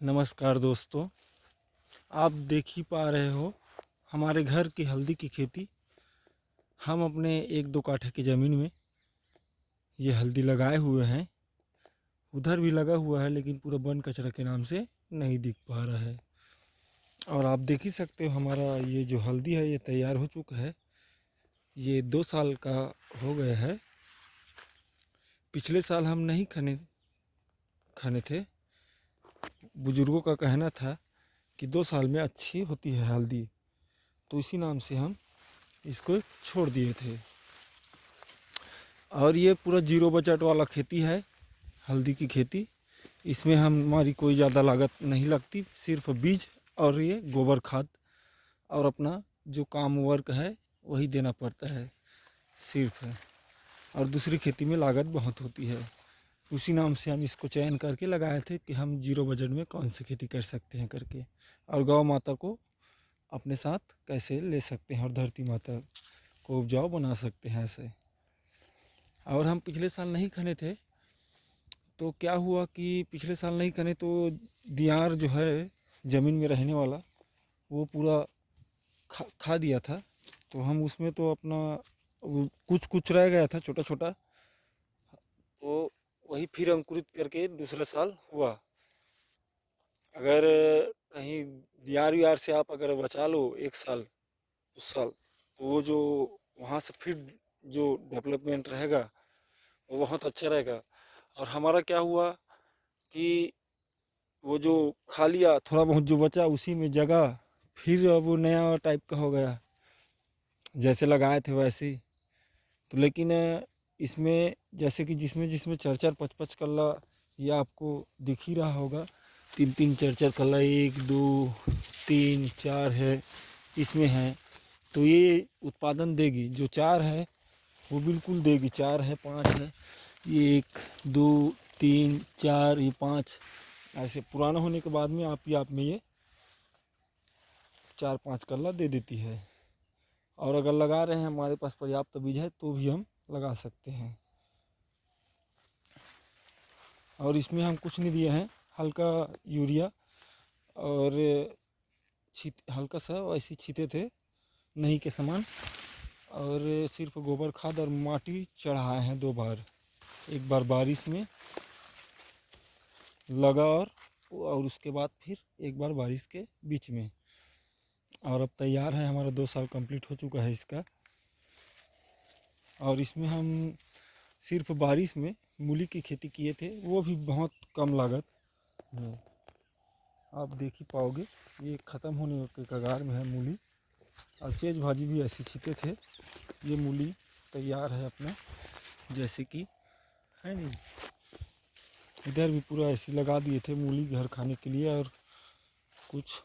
नमस्कार दोस्तों, आप देख ही पा रहे हो हमारे घर की हल्दी की खेती। हम अपने 1-2 काठे की ज़मीन में ये हल्दी लगाए हुए हैं। उधर भी लगा हुआ है लेकिन पूरा वन कचरा के नाम से नहीं दिख पा रहा है। और आप देख ही सकते हो हमारा ये जो हल्दी है ये तैयार हो चुका है। ये 2 साल का हो गया है। पिछले साल हम नहीं खाने थे। बुजुर्गों का कहना था कि 2 साल में अच्छी होती है हल्दी, तो इसी नाम से हम इसको छोड़ दिए थे। और ये पूरा जीरो बजट वाला खेती है, हल्दी की खेती। इसमें हमारी कोई ज़्यादा लागत नहीं लगती, सिर्फ बीज और ये गोबर खाद और अपना जो काम वर्क है वही देना पड़ता है सिर्फ। और दूसरी खेती में लागत बहुत होती है। उसी नाम से हम इसको चयन करके लगाए थे कि हम जीरो बजट में कौन सी खेती कर सकते हैं करके, और गौ माता को अपने साथ कैसे ले सकते हैं और धरती माता को उपजाऊ बना सकते हैं ऐसे। और हम पिछले साल नहीं खने थे, तो क्या हुआ कि पिछले साल नहीं खने तो दियार जो है ज़मीन में रहने वाला वो पूरा खा दिया था। तो हम उसमें तो अपना कुछ कुछ रह गया था छोटा छोटा, तो वही फिर अंकुरित करके दूसरा साल हुआ। अगर कहीं दियार वियार से आप अगर बचा लो 1 साल उस साल, तो वो जो वहाँ से फिर जो डेवलपमेंट रहेगा वो बहुत अच्छा रहेगा। और हमारा क्या हुआ कि वो जो खा लिया थोड़ा बहुत जो बचा उसी में जगह फिर अब वो नया टाइप का हो गया, जैसे लगाए थे वैसे ही। तो लेकिन इसमें जैसे कि जिसमें जिसमें 4-4 5-5 कल्ला ये आपको दिख ही रहा होगा, 3-3 4-4 कल्ला, 1 2 3 4 है इसमें है। तो ये उत्पादन देगी। जो 4 है वो बिल्कुल देगी, 4 है 5 है, ये 1 2 3 4 ये 5 ऐसे पुराना होने के बाद में आप में ये 4-5 कल्ला दे देती है। और अगर लगा रहे हैं हमारे पास पर्याप्त बीज है तो भी हम लगा सकते हैं। और इसमें हम कुछ नहीं दिए हैं, हल्का यूरिया और हल्का सा वैसे छींटे थे नहीं के समान, और सिर्फ गोबर खाद और माटी चढ़ाए हैं 2 बार। एक बार बारिश में लगा और उसके बाद फिर एक बार बारिश के बीच में। और अब तैयार है, हमारा 2 साल कंप्लीट हो चुका है इसका। और इसमें हम सिर्फ बारिश में मूली की खेती किए थे, वो भी बहुत कम लागत में। आप देख ही पाओगे ये ख़त्म होने के कगार में है मूली। और चेज भाजी भी ऐसी छींटे थे। ये मूली तैयार है अपना, जैसे कि है नहीं। इधर भी पूरा ऐसे लगा दिए थे मूली घर खाने के लिए। और कुछ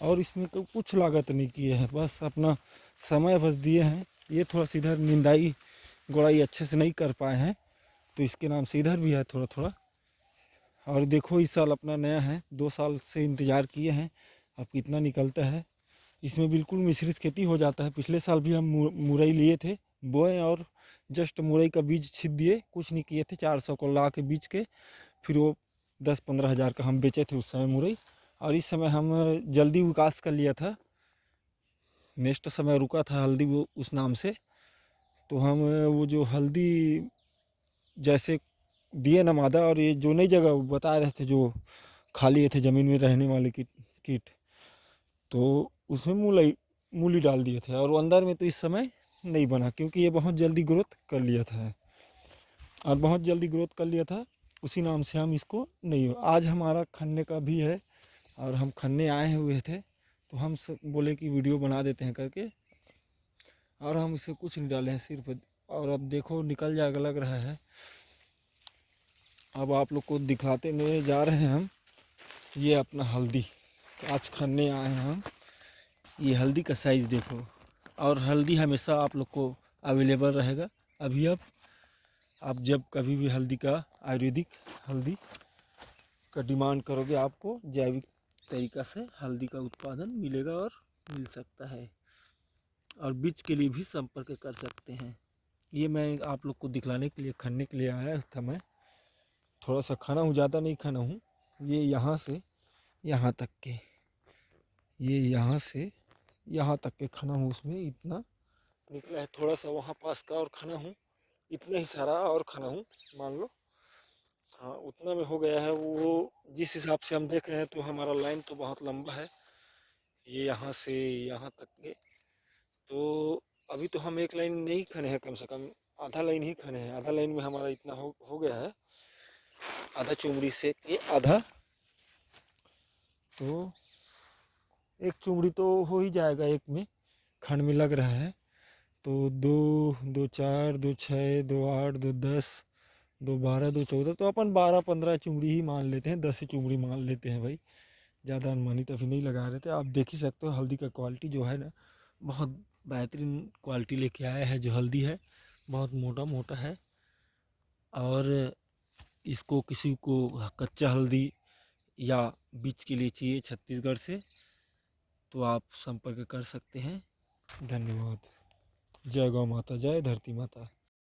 और इसमें तो कुछ लागत नहीं किए हैं, बस अपना समय बस दिए हैं। ये थोड़ा सा इधर निंदाई गोड़ाई अच्छे से नहीं कर पाए हैं, तो इसके नाम से इधर भी है थोड़ा थोड़ा। और देखो इस साल अपना नया है, 2 साल से इंतज़ार किए हैं, अब कितना निकलता है। इसमें बिल्कुल मिश्रित खेती हो जाता है। पिछले साल भी हम मुरई लिए थे, बोए और जस्ट मुरई का बीज छींट दिए, कुछ नहीं किए थे। 400 को ला के बीज के फिर वो 10-15 हज़ार का हम बेचे थे उस समय मुरई। और इस समय हम जल्दी विकास कर लिया था, नेक्स्ट समय रुका था हल्दी वो उस नाम से। तो हम वो जो हल्दी जैसे दिए ना मादा, और ये जो नई जगह बता रहे थे जो खा लिए थे ज़मीन में रहने वाले कीट, तो उसमें मूली डाल दिए थे। और वो अंदर में तो इस समय नहीं बना, क्योंकि ये बहुत जल्दी ग्रोथ कर लिया था। और बहुत जल्दी ग्रोथ कर लिया था, उसी नाम से हम इसको नहीं। आज हमारा खन्ने का भी है और हम खन्ने आए हुए थे, तो हम बोले कि वीडियो बना देते हैं करके। और हम इसे कुछ नहीं डाले हैं सिर्फ। और अब देखो निकल जाएगा लग रहा है। अब आप लोग को दिखाते नहीं जा रहे हैं हम, ये अपना हल्दी आज खन्ने आए हैं हम। ये हल्दी का साइज़ देखो। और हल्दी हमेशा आप लोग को अवेलेबल रहेगा। अभी अब आप जब कभी भी हल्दी का आयुर्वेदिक हल्दी का डिमांड करोगे, आपको जैविक तरीक़ा से हल्दी का उत्पादन मिलेगा और मिल सकता है। और बीज के लिए भी संपर्क कर सकते हैं। ये मैं आप लोग को दिखलाने के लिए खन्ने के लिए आया था मैं। थोड़ा सा खाना हूँ, ज़्यादा नहीं खाना हूँ। ये यहाँ से यहाँ तक के, ये यहाँ से यहाँ तक के खाना हूँ, उसमें इतना निकला है। थोड़ा सा वहाँ पास का और खाना हूँ, इतना ही सारा और खाना हूँ मान लो। हाँ उतना में हो गया है। वो जिस हिसाब से हम देख रहे हैं तो हमारा लाइन तो बहुत लंबा है, ये यहाँ से यहाँ तक के। तो अभी तो हम एक लाइन नहीं खने हैं, कम से कम आधा लाइन ही खने हैं। आधा लाइन में हमारा इतना हो गया है, आधा चुमड़ी से के आधा। तो एक चुमड़ी तो हो ही जाएगा एक में, खंड में लग रहा है। तो 2 2 4 2 6 2 8 2 10 2 12 2 14, तो अपन 12-15 चुमड़ी ही मान लेते हैं, 10 ही चुमड़ी मान लेते हैं भाई। ज़्यादा अनुमानित अभी नहीं लगा रहे थे। आप देख ही सकते हो हल्दी का क्वालिटी जो है ना, बहुत बेहतरीन क्वालिटी लेके आया है। जो हल्दी है बहुत मोटा मोटा है। और इसको किसी को कच्चा हल्दी या बीज के लिए चाहिए छत्तीसगढ़ से, तो आप संपर्क कर सकते हैं। धन्यवाद। जय गौ माता, जय धरती माता।